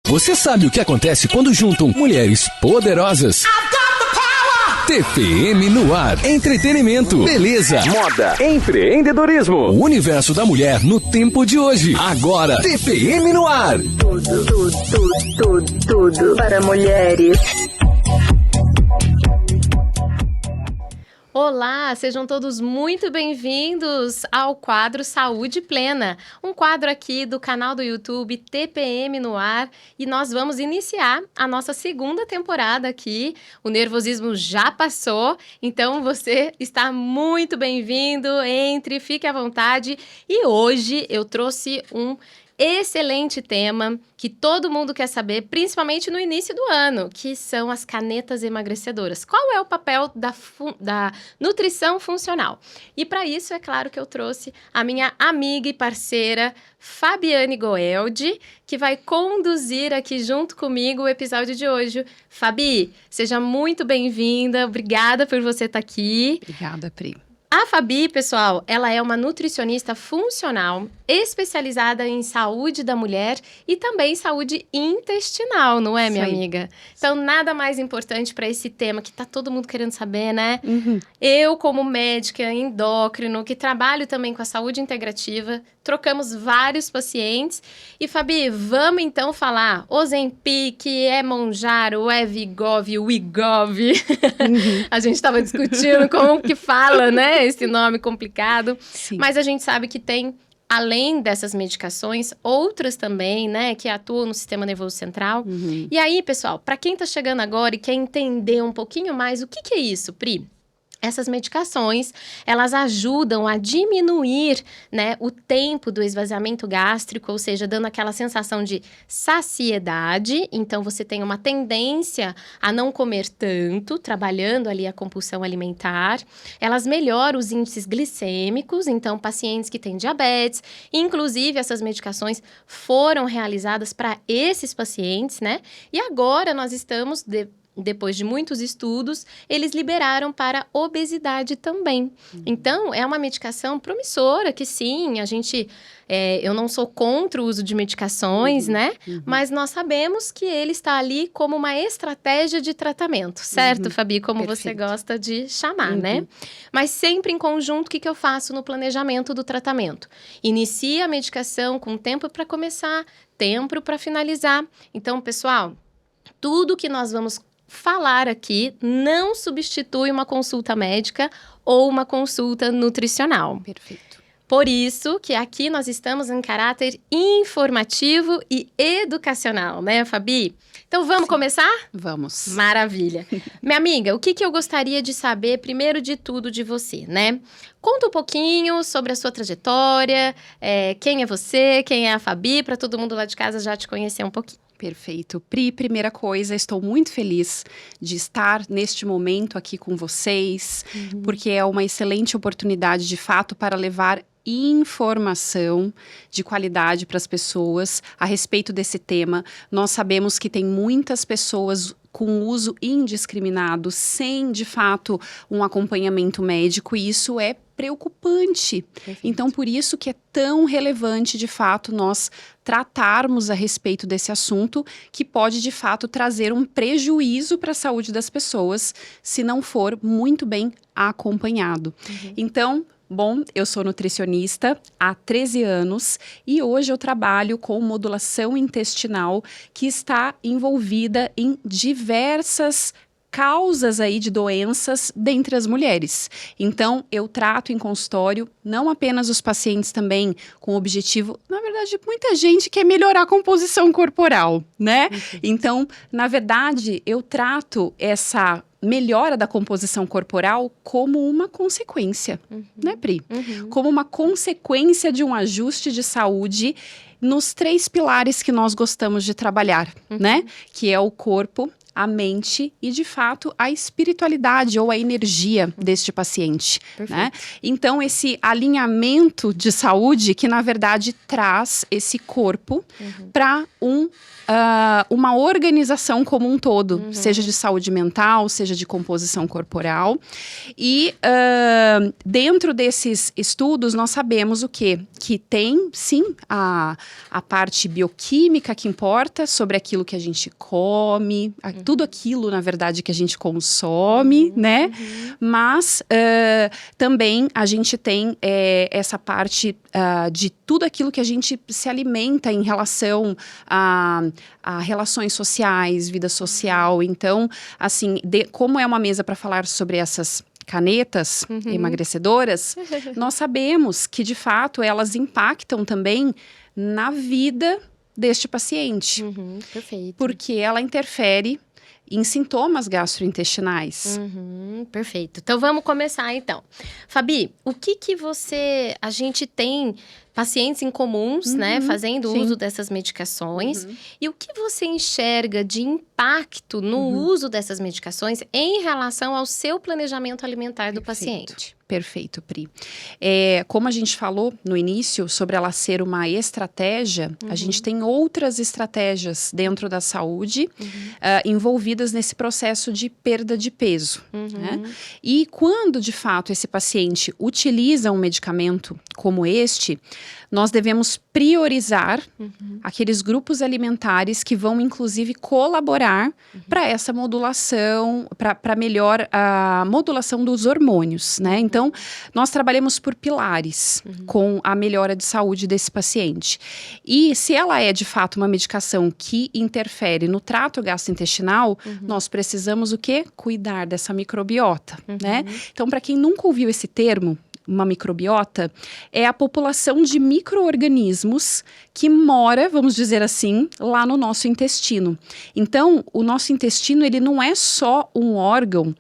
Você sabe o que acontece quando juntam mulheres poderosas? TPM no ar. Entretenimento, beleza, moda, empreendedorismo. O universo da mulher no tempo de hoje. Agora, TPM no ar. Tudo para mulheres. Olá, sejam todos muito bem-vindos ao quadro Saúde Plena, um quadro aqui do canal do YouTube TPM no ar, e nós vamos iniciar a nossa segunda temporada aqui. O nervosismo já passou, então você está muito bem-vindo, entre, fique à vontade. E hoje eu trouxe um excelente tema que todo mundo quer saber, principalmente no início do ano, que são as canetas emagrecedoras. Qual é o papel da nutrição funcional? E para isso, é claro que eu trouxe a minha amiga e parceira, Fabiane Goeldi, que vai conduzir aqui junto comigo o episódio de hoje. Fabi, seja muito bem-vinda, obrigada por você estar aqui. Obrigada, Pri. A Fabi, pessoal, ela é uma nutricionista funcional, especializada em saúde da mulher e também saúde intestinal, não é, minha amiga? Então, nada mais importante para esse tema que tá todo mundo querendo saber, né? Uhum. Eu, como médica endócrino, que trabalho também com a saúde integrativa, trocamos vários pacientes. E, Fabi, vamos então falar Ozempic, é Mounjaro, é Vigov, Wegovy. Uhum. A gente estava discutindo como que fala, né? Esse nome complicado. Sim. Mas a gente sabe que tem, além dessas medicações, outras também, né? Que atuam no sistema nervoso central. Uhum. E aí, pessoal, para quem tá chegando agora e quer entender um pouquinho mais, o que é isso, Pri? Essas medicações, elas ajudam a diminuir, né, o tempo do esvaziamento gástrico, ou seja, dando aquela sensação de saciedade. Então, você tem uma tendência a não comer tanto, trabalhando ali a compulsão alimentar. Elas melhoram os índices glicêmicos, então, pacientes que têm diabetes. Inclusive, essas medicações foram realizadas para esses pacientes, né? E agora nós estamos depois de muitos estudos, eles liberaram para obesidade também. Então, é uma medicação promissora, que sim, eu não sou contra o uso de medicações, né? Mas nós sabemos que ele está ali como uma estratégia de tratamento, certo, Fabi? Como você gosta de chamar, né? Mas sempre em conjunto, o que eu faço no planejamento do tratamento? Inicia a medicação com tempo para começar, tempo para finalizar. Então, pessoal, tudo que nós vamos falar aqui não substitui uma consulta médica ou uma consulta nutricional. Perfeito. Por isso que aqui nós estamos em caráter informativo e educacional, né, Fabi? Então, vamos começar? Vamos. Maravilha. Minha amiga, o que eu gostaria de saber, primeiro de tudo, de você, né? Conta um pouquinho sobre a sua trajetória, quem é você, quem é a Fabi, para todo mundo lá de casa já te conhecer um pouquinho. Perfeito. Pri, primeira coisa, estou muito feliz de estar neste momento aqui com vocês, porque é uma excelente oportunidade, de fato, para levar informação de qualidade para as pessoas a respeito desse tema. Nós sabemos que tem muitas pessoas com uso indiscriminado, sem, de fato, um acompanhamento médico, e isso é preocupante. Perfeito. Então, por isso que é tão relevante, de fato, nós tratarmos a respeito desse assunto, que pode, de fato, trazer um prejuízo para a saúde das pessoas, se não for muito bem acompanhado. Então, bom, eu sou nutricionista há 13 anos e hoje eu trabalho com modulação intestinal, que está envolvida em diversas causas aí de doenças dentre as mulheres. Então, eu trato em consultório não apenas os pacientes também com o objetivo, na verdade, muita gente quer melhorar a composição corporal, né? Então, na verdade, eu trato essa melhora da composição corporal como uma consequência, né, Pri? Como uma consequência de um ajuste de saúde nos 3 pilares que nós gostamos de trabalhar, né? Que é o corpo, a mente e, de fato, a espiritualidade ou a energia deste paciente, né? Então, esse alinhamento de saúde que, na verdade, traz esse corpo para uma organização como um todo, seja de saúde mental, seja de composição corporal. E dentro desses estudos, nós sabemos o quê? Que tem, sim, a parte bioquímica que importa sobre aquilo que a gente come, tudo aquilo, na verdade, que a gente consome, né? Mas também a gente tem essa parte de tudo aquilo que a gente se alimenta em relação a relações sociais, vida social. Então, assim, como é uma mesa para falar sobre essas canetas emagrecedoras, nós sabemos que, de fato, elas impactam também na vida deste paciente. Perfeito. Porque ela interfere em sintomas gastrointestinais. Perfeito. Então, vamos começar, então. Fabi, o que a gente tem pacientes em comuns, né, fazendo uso dessas medicações, e o que você enxerga de impacto no uso dessas medicações em relação ao seu planejamento alimentar do paciente? Perfeito, Pri. Como a gente falou no início sobre ela ser uma estratégia, a gente tem outras estratégias dentro da saúde envolvidas nesse processo de perda de peso. Né? E quando, de fato, esse paciente utiliza um medicamento como este, nós devemos priorizar aqueles grupos alimentares que vão, inclusive, colaborar para essa modulação, para melhor a modulação dos hormônios, né? Então, nós trabalhamos por pilares com a melhora de saúde desse paciente. E se ela é, de fato, uma medicação que interfere no trato gastrointestinal, nós precisamos o quê? Cuidar dessa microbiota, né? Então, para quem nunca ouviu esse termo, uma microbiota, é a população de micro-organismos que mora, vamos dizer assim, lá no nosso intestino. Então, o nosso intestino, ele não é só um órgão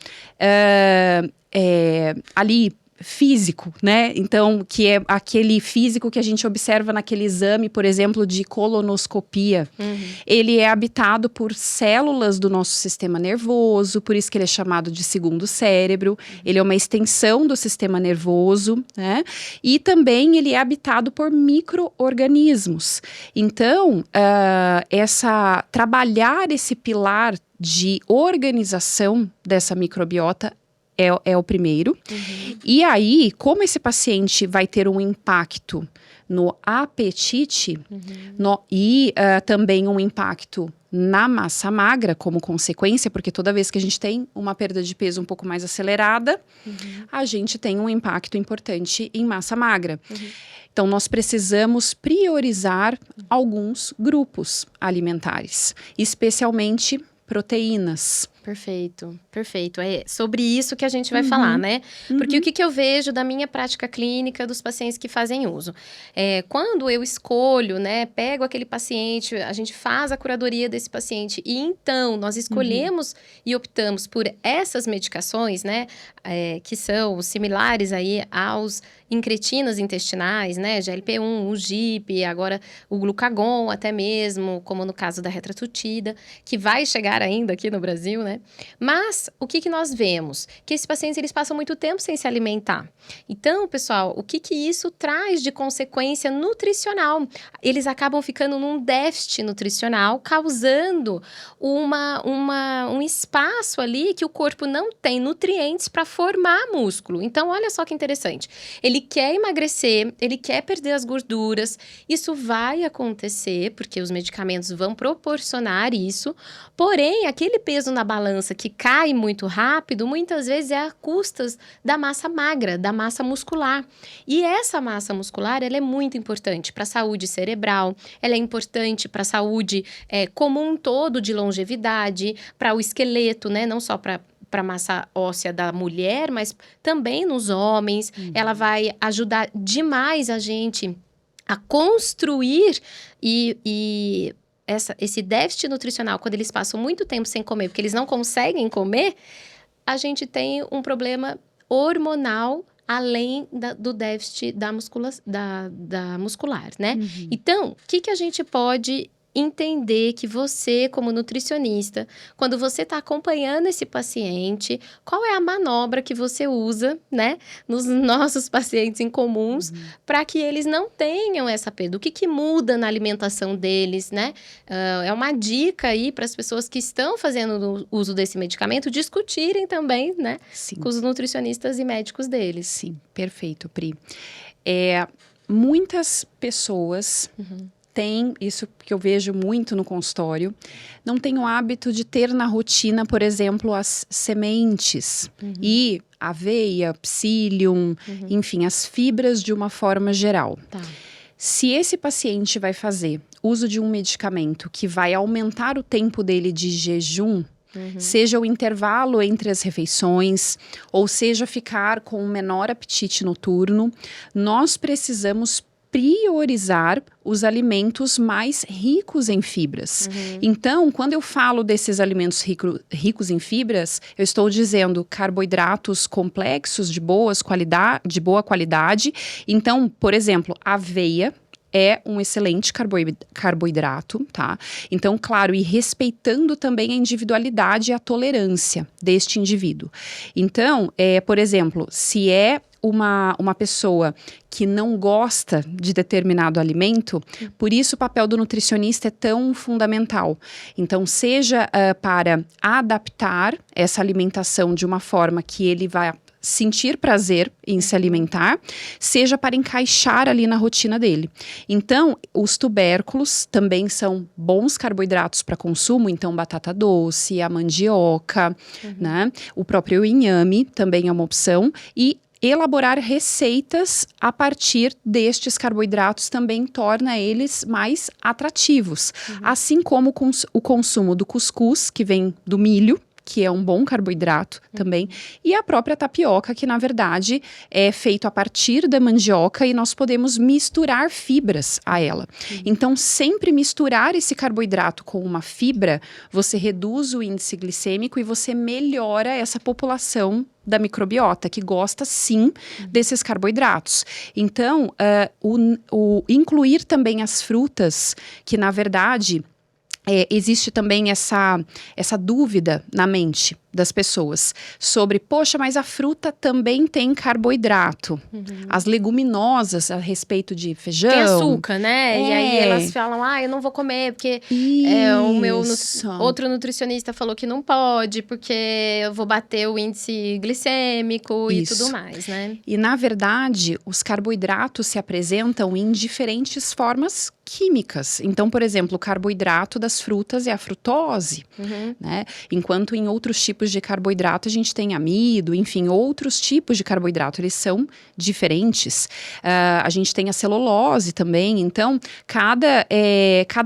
ali físico, né? Então, que é aquele físico que a gente observa naquele exame, por exemplo, de colonoscopia. Ele é habitado por células do nosso sistema nervoso, por isso que ele é chamado de segundo cérebro. Ele é uma extensão do sistema nervoso, né? E também ele é habitado por micro-organismos. Então, trabalhar esse pilar de organização dessa microbiota é o primeiro. E aí, como esse paciente vai ter um impacto no apetite e também um impacto na massa magra como consequência, porque toda vez que a gente tem uma perda de peso um pouco mais acelerada, a gente tem um impacto importante em massa magra. Então, nós precisamos priorizar alguns grupos alimentares, especialmente proteínas. Perfeito, perfeito. É sobre isso que a gente vai falar, né? Porque o que eu vejo da minha prática clínica dos pacientes que fazem uso? Quando eu escolho, né, pego aquele paciente, a gente faz a curadoria desse paciente e então nós escolhemos e optamos por essas medicações, né, que são similares aí aos incretinas intestinais, né, GLP-1, o GIP, agora o glucagon até mesmo, como no caso da retratutida, que vai chegar ainda aqui no Brasil, né? Mas o que nós vemos? Que esses pacientes eles passam muito tempo sem se alimentar. Então, pessoal, o que isso traz de consequência nutricional? Eles acabam ficando num déficit nutricional, causando um espaço ali que o corpo não tem nutrientes para formar músculo. Então, olha só que interessante. Ele quer emagrecer, ele quer perder as gorduras. Isso vai acontecer, porque os medicamentos vão proporcionar isso. Porém, aquele peso na balança que cai muito rápido, muitas vezes é a custas da massa magra, da massa muscular. E essa massa muscular, ela é muito importante para a saúde cerebral, ela é importante para a saúde como um todo de longevidade, para o esqueleto, né? Não só para a massa óssea da mulher, mas também nos homens. Ela vai ajudar demais a gente a construir esse déficit nutricional, quando eles passam muito tempo sem comer, porque eles não conseguem comer, a gente tem um problema hormonal além do déficit da muscular, né? Então, o que a gente pode entender que você, como nutricionista, quando você está acompanhando esse paciente, qual é a manobra que você usa, né, nos nossos pacientes incomuns, para que eles não tenham essa perda. O que muda na alimentação deles, né? É uma dica aí para as pessoas que estão fazendo o uso desse medicamento discutirem também, né, Sim. com os nutricionistas e médicos deles. Sim, perfeito, Pri. Muitas pessoas têm, isso que eu vejo muito no consultório, não têm o hábito de ter na rotina, por exemplo, as sementes e aveia, psyllium, enfim, as fibras de uma forma geral. Tá. Se esse paciente vai fazer uso de um medicamento que vai aumentar o tempo dele de jejum, seja o intervalo entre as refeições, ou seja ficar com um menor apetite noturno, nós precisamos priorizar os alimentos mais ricos em fibras. Então, quando eu falo desses alimentos ricos em fibras, eu estou dizendo carboidratos complexos de boa qualidade. Então, por exemplo, aveia é um excelente carboidrato, tá? Então, claro, e respeitando também a individualidade e a tolerância deste indivíduo. Então, por exemplo, se é uma pessoa que não gosta de determinado alimento, por isso o papel do nutricionista é tão fundamental. Então, seja para adaptar essa alimentação de uma forma que ele vai sentir prazer em se alimentar, seja para encaixar ali na rotina dele. Então, os tubérculos também são bons carboidratos para consumo, então batata doce, a mandioca, né? O próprio inhame também é uma opção, e elaborar receitas a partir destes carboidratos também torna eles mais atrativos. Assim como o consumo do cuscuz, que vem do milho, que é um bom carboidrato também, e a própria tapioca, que na verdade é feito a partir da mandioca e nós podemos misturar fibras a ela. Então, sempre misturar esse carboidrato com uma fibra, você reduz o índice glicêmico e você melhora essa população da microbiota, que gosta sim desses carboidratos. Então, incluir também as frutas, que na verdade existe também essa dúvida na mente das pessoas sobre, poxa, mas a fruta também tem carboidrato. As leguminosas a respeito de feijão. Tem açúcar, né? E aí elas falam, eu não vou comer porque o meu outro nutricionista falou que não pode, porque eu vou bater o índice glicêmico e tudo mais, né? E na verdade, os carboidratos se apresentam em diferentes formas químicas. Então, por exemplo, o carboidrato das frutas é a frutose, né? Enquanto em outros tipos de carboidrato a gente tem amido, enfim, outros tipos de carboidrato, eles são diferentes. A gente tem a celulose também, então cada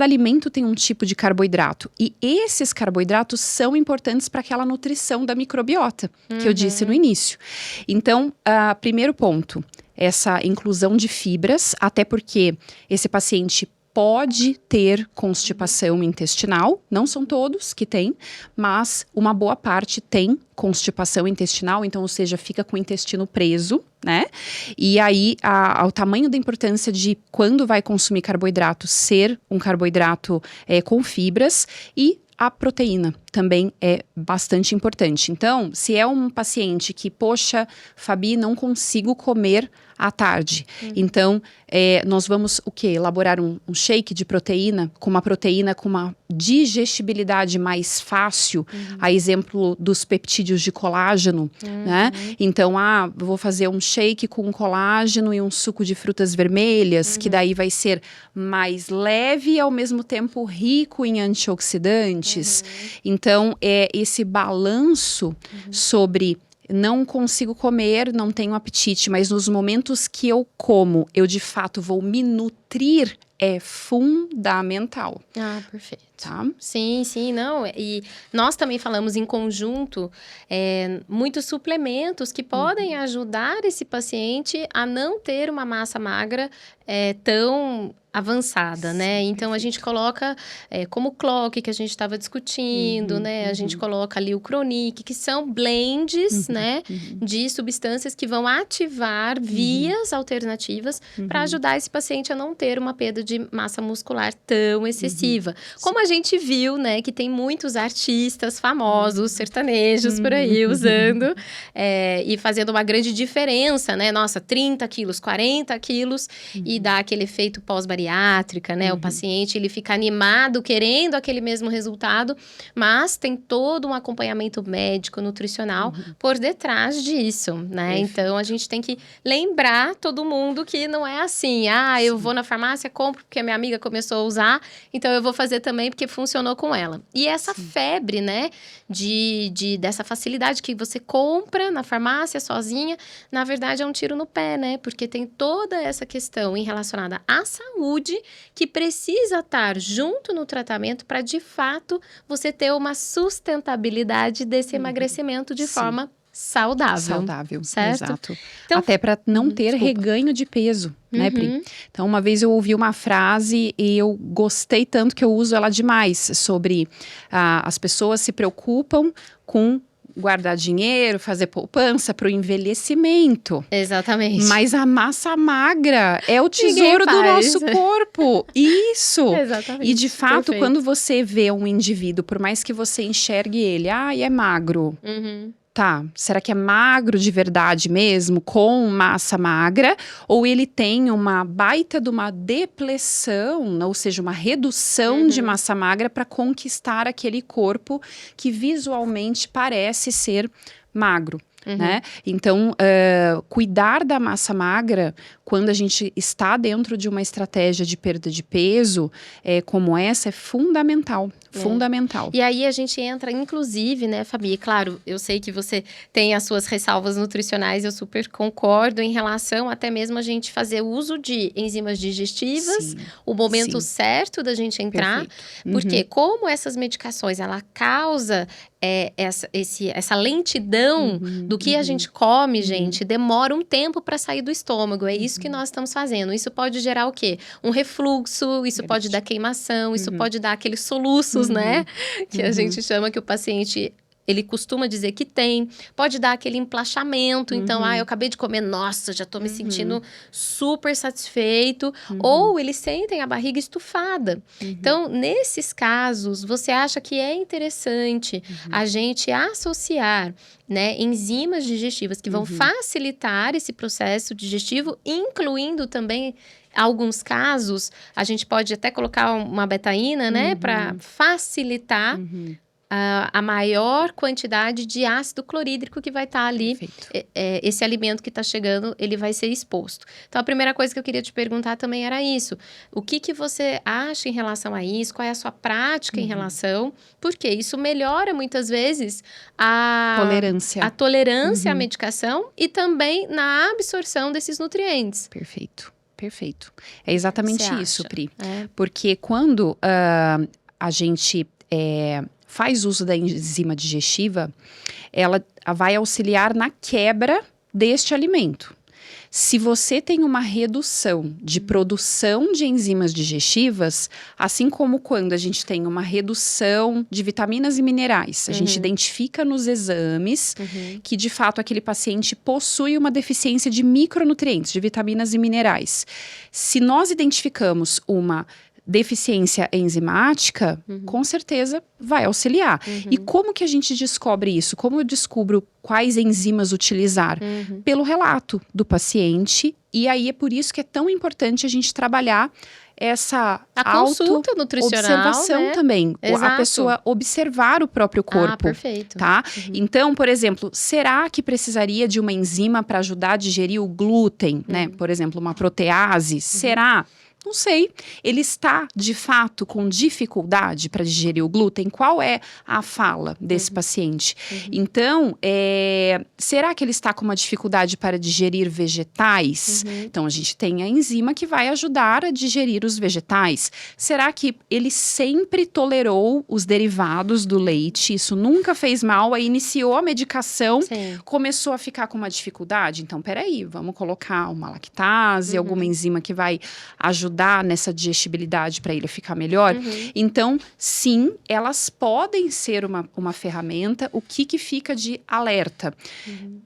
alimento tem um tipo de carboidrato, e esses carboidratos são importantes para aquela nutrição da microbiota, que eu disse no início. Então, primeiro ponto, essa inclusão de fibras, até porque esse paciente pode ter constipação intestinal, não são todos que têm, mas uma boa parte tem constipação intestinal, então, ou seja, fica com o intestino preso, né? E aí, o tamanho da importância de quando vai consumir carboidrato, ser um carboidrato com fibras, e a proteína também é bastante importante. Então, se é um paciente que, poxa, Fabi, não consigo comer à tarde. Então, nós vamos elaborar um shake de proteína com uma digestibilidade mais fácil, a exemplo dos peptídeos de colágeno, né? Então, vou fazer um shake com colágeno e um suco de frutas vermelhas, que daí vai ser mais leve e ao mesmo tempo rico em antioxidantes. Então, esse balanço sobre não consigo comer, não tenho apetite, mas nos momentos que eu como, eu de fato vou me nutrir, é fundamental. Perfeito. Tá? Sim, não. E nós também falamos em conjunto muitos suplementos que podem ajudar esse paciente a não ter uma massa magra tão avançada, né? Então, a gente coloca como o clock que a gente estava discutindo, né? A gente coloca ali o Chronic, que são blends, né? De substâncias que vão ativar vias alternativas para ajudar esse paciente a não ter uma perda de massa muscular tão excessiva. Como a gente viu, né? Que tem muitos artistas famosos, sertanejos por aí, usando e fazendo uma grande diferença, né? Nossa, 30 quilos, 40 quilos e dá aquele efeito pós-bariátrica, né? O paciente, ele fica animado, querendo aquele mesmo resultado, mas tem todo um acompanhamento médico, nutricional por detrás disso, né? Então, a gente tem que lembrar todo mundo que não é assim, eu vou na farmácia, compro porque a minha amiga começou a usar, então eu vou fazer também porque funcionou com ela. E essa febre, né? Dessa facilidade que você compra na farmácia sozinha, na verdade é um tiro no pé, né? Porque tem toda essa questão relacionada à saúde que precisa estar junto no tratamento para, de fato, você ter uma sustentabilidade desse emagrecimento de forma saudável. Certo? Exato. Então, até para não ter reganho de peso, né, Pri? Então, uma vez eu ouvi uma frase e eu gostei tanto que eu uso ela demais, sobre as pessoas se preocupam com guardar dinheiro, fazer poupança para o envelhecimento. Exatamente. Mas a massa magra é o tesouro do nosso corpo. Isso! Exatamente. E de fato, Perfeito. quando você vê um indivíduo, por mais que você enxergue ele, é magro. Tá, será que é magro de verdade mesmo, com massa magra? Ou ele tem uma baita de uma depleção, ou seja, uma redução de massa magra para conquistar aquele corpo que visualmente parece ser magro? Né? Então, cuidar da massa magra, quando a gente está dentro de uma estratégia de perda de peso como essa, é fundamental. Fundamental. E aí a gente entra, inclusive, né, Fabi? Claro, eu sei que você tem as suas ressalvas nutricionais, eu super concordo em relação até mesmo a gente fazer uso de enzimas digestivas, o momento certo da gente entrar, porque como essas medicações, ela causa essa lentidão do que a gente come, gente, demora um tempo para sair do estômago, é isso que nós estamos fazendo. Isso pode gerar o quê? Um refluxo, isso pode dar queimação, isso pode dar aqueles soluços, né? Que a gente chama, que o paciente, ele costuma dizer que tem. Pode dar aquele emplachamento. Então, eu acabei de comer, nossa, já tô me sentindo super satisfeito. Ou eles sentem a barriga estufada. Então, nesses casos, você acha que é interessante a gente associar, né, enzimas digestivas que vão facilitar esse processo digestivo, incluindo também alguns casos, a gente pode até colocar uma betaína, né, para facilitar a maior quantidade de ácido clorídrico que vai estar ali. Esse alimento que está chegando, ele vai ser exposto. Então, a primeira coisa que eu queria te perguntar também era isso. O que você acha em relação a isso? Qual é a sua prática em relação? Porque isso melhora, muitas vezes, a tolerância à medicação e também na absorção desses nutrientes. Perfeito. É exatamente isso, Pri. Porque quando a gente faz uso da enzima digestiva, ela vai auxiliar na quebra deste alimento. Se você tem uma redução de produção de enzimas digestivas, assim como quando a gente tem uma redução de vitaminas e minerais, a gente identifica nos exames que, de fato, aquele paciente possui uma deficiência de micronutrientes, de vitaminas e minerais. Se nós identificamos uma deficiência enzimática, com certeza vai auxiliar. E como que a gente descobre isso? Como eu descubro quais enzimas utilizar? Pelo relato do paciente. E aí é por isso que é tão importante a gente trabalhar essa consulta nutricional, observação, né? Também. Exato. A pessoa observar o próprio corpo. Perfeito. Tá? Então, por exemplo, será que precisaria de uma enzima para ajudar a digerir o glúten, né? Por exemplo, uma protease? Será? Não sei. Ele está, de fato, com dificuldade para digerir o glúten? Qual é a fala desse paciente? Então, será que ele está com uma dificuldade para digerir vegetais? Então, a gente tem a enzima que vai ajudar a digerir os vegetais. Será que ele sempre tolerou os derivados do leite? Isso nunca fez mal? Aí iniciou a medicação, começou a ficar com uma dificuldade? Então, peraí, vamos colocar uma lactase, alguma enzima que vai ajudar ajudar nessa digestibilidade para ele ficar melhor. Então, sim, elas podem ser uma ferramenta. O que fica de alerta?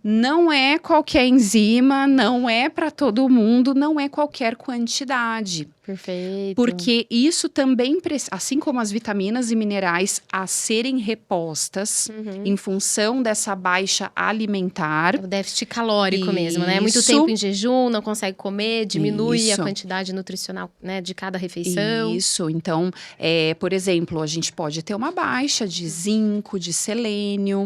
Não é qualquer enzima, não é para todo mundo, não é qualquer quantidade. Perfeito. Porque isso também, assim como as vitaminas e minerais a serem repostas em função dessa baixa alimentar. O déficit calórico mesmo, né? Muito Isso. tempo em jejum, não consegue comer, diminui a Isso. quantidade nutricional, né, de cada refeição. Isso, então, por exemplo, a gente pode ter uma baixa de zinco, de selênio,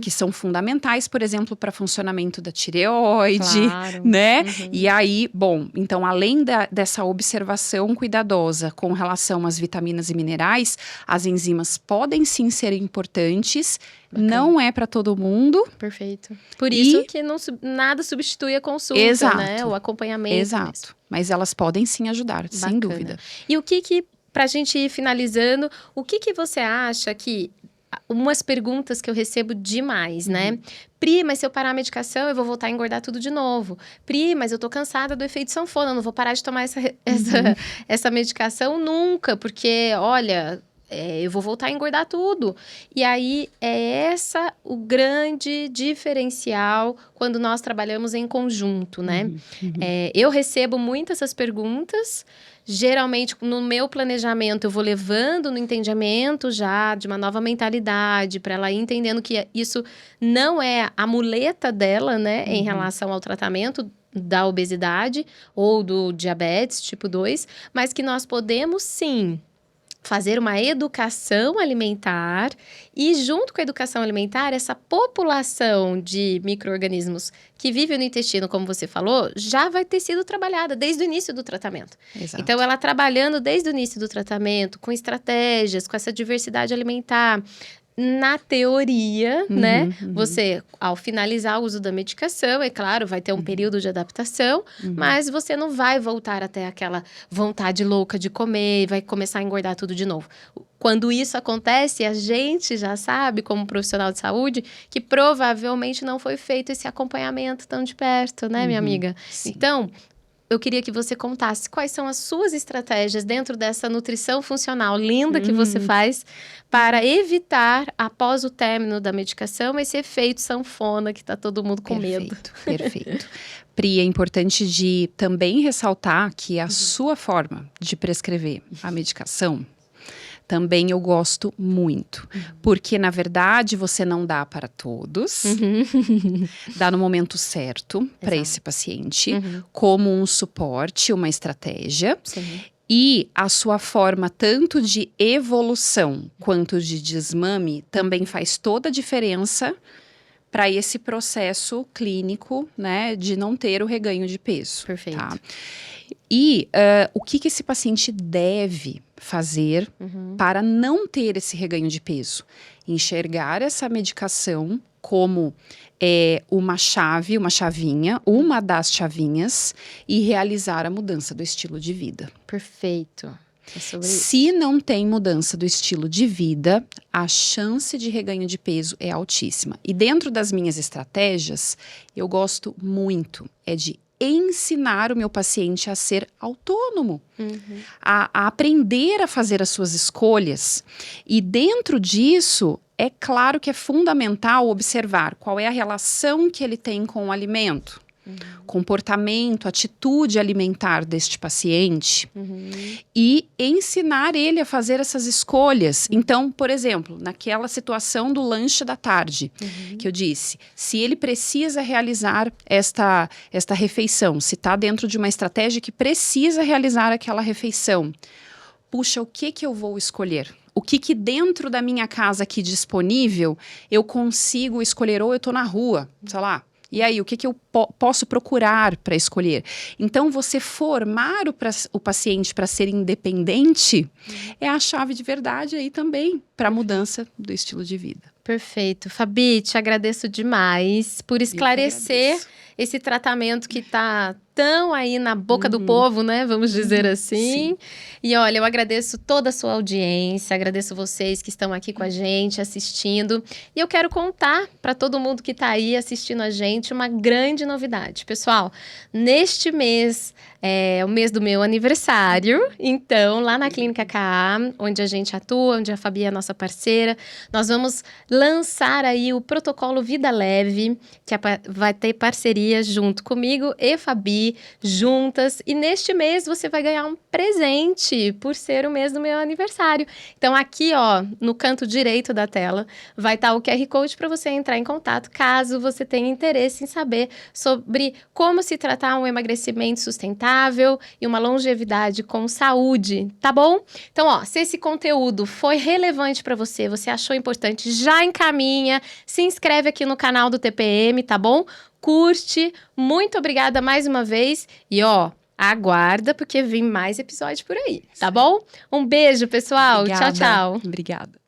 que são fundamentais, por exemplo, para funcionamento da tireoide, Claro. né? E aí, bom, então, além dessa observação cuidadosa com relação às vitaminas e minerais, as enzimas podem sim ser importantes, não é para todo mundo. Perfeito. Por isso que nada substitui a consulta, Exato. né? O acompanhamento. Exato, mesmo. mas elas podem sim ajudar, sem Bacana. dúvida. E o que pra gente ir finalizando, o que você acha que umas perguntas que eu recebo demais, né? Pri, mas se eu parar a medicação, eu vou voltar a engordar tudo de novo. Pri, mas eu tô cansada do efeito sanfona, eu não vou parar de tomar essa medicação nunca, porque, olha, eu vou voltar a engordar tudo. E aí, é o grande diferencial quando nós trabalhamos em conjunto, né? Eu recebo muitas essas perguntas. Geralmente, no meu planejamento, eu vou levando no entendimento já de uma nova mentalidade, para ela ir entendendo que isso não é a muleta dela, né, em relação ao tratamento da obesidade ou do diabetes tipo 2, mas que nós podemos, sim, fazer uma educação alimentar e, junto com a educação alimentar, essa população de micro-organismos que vive no intestino, como você falou, já vai ter sido trabalhada desde o início do tratamento. Exato. Então, ela trabalhando desde o início do tratamento, com estratégias, com essa diversidade alimentar, na teoria, né? Você, ao finalizar o uso da medicação, é claro, vai ter um período de adaptação, mas você não vai voltar até aquela vontade louca de comer e vai começar a engordar tudo de novo. Quando isso acontece, a gente já sabe, como profissional de saúde, que provavelmente não foi feito esse acompanhamento tão de perto, né, minha amiga? Sim. Então, eu queria que você contasse quais são as suas estratégias dentro dessa nutrição funcional linda que você faz para evitar, após o término da medicação, esse efeito sanfona que está todo mundo com medo. Perfeito. Pri, é importante de também ressaltar que a sua forma de prescrever a medicação também eu gosto muito. Porque, na verdade, você não dá para todos. Dá no momento certo para esse paciente, como um suporte, uma estratégia. Sim. E a sua forma tanto de evolução quanto de desmame também faz toda a diferença para esse processo clínico, né, de não ter o reganho de peso. Perfeito. Tá? E o que esse paciente deve fazer para não ter esse reganho de peso? Enxergar essa medicação como uma chave, uma chavinha, uma das chavinhas, e realizar a mudança do estilo de vida. Perfeito. É sobre isso. Se não tem mudança do estilo de vida, a chance de reganho de peso é altíssima. E dentro das minhas estratégias, eu gosto muito de ensinar o meu paciente a ser autônomo, a aprender a fazer as suas escolhas. E dentro disso, é claro que é fundamental observar qual é a relação que ele tem com o alimento. Comportamento, atitude alimentar deste paciente e ensinar ele a fazer essas escolhas. Então, por exemplo, naquela situação do lanche da tarde, que eu disse, se ele precisa realizar esta refeição, se está dentro de uma estratégia que precisa realizar aquela refeição, puxa, o que eu vou escolher? O que dentro da minha casa aqui disponível eu consigo escolher, ou eu estou na rua, sei lá. E aí, o que eu posso procurar para escolher? Então, você formar o paciente para ser independente é a chave de verdade aí também, para a mudança do estilo de vida. Perfeito. Fabi, te agradeço demais por esclarecer esse tratamento que tá tão aí na boca do povo, né? Vamos dizer assim. Sim. E olha, eu agradeço toda a sua audiência, agradeço vocês que estão aqui com a gente, assistindo. E eu quero contar para todo mundo que tá aí assistindo a gente uma grande novidade. Pessoal, neste mês é o mês do meu aniversário. Então, lá na Clínica KA, onde a gente atua, onde a Fabi é a nossa parceira, nós vamos lançar aí o protocolo Vida Leve, que vai ter parceria junto comigo e Fabi, juntas. E neste mês você vai ganhar um presente por ser o mês do meu aniversário. Então aqui, ó, no canto direito da tela, vai estar o QR Code para você entrar em contato, caso você tenha interesse em saber sobre como se tratar um emagrecimento sustentável e uma longevidade com saúde, tá bom? Então, ó, se esse conteúdo foi relevante para você, você achou importante, já encaminha, se inscreve aqui no canal do TPM, tá bom? Curte, muito obrigada mais uma vez e ó, aguarda porque vem mais episódio por aí, tá bom? Um beijo, pessoal. Obrigada. Tchau, tchau. Obrigada.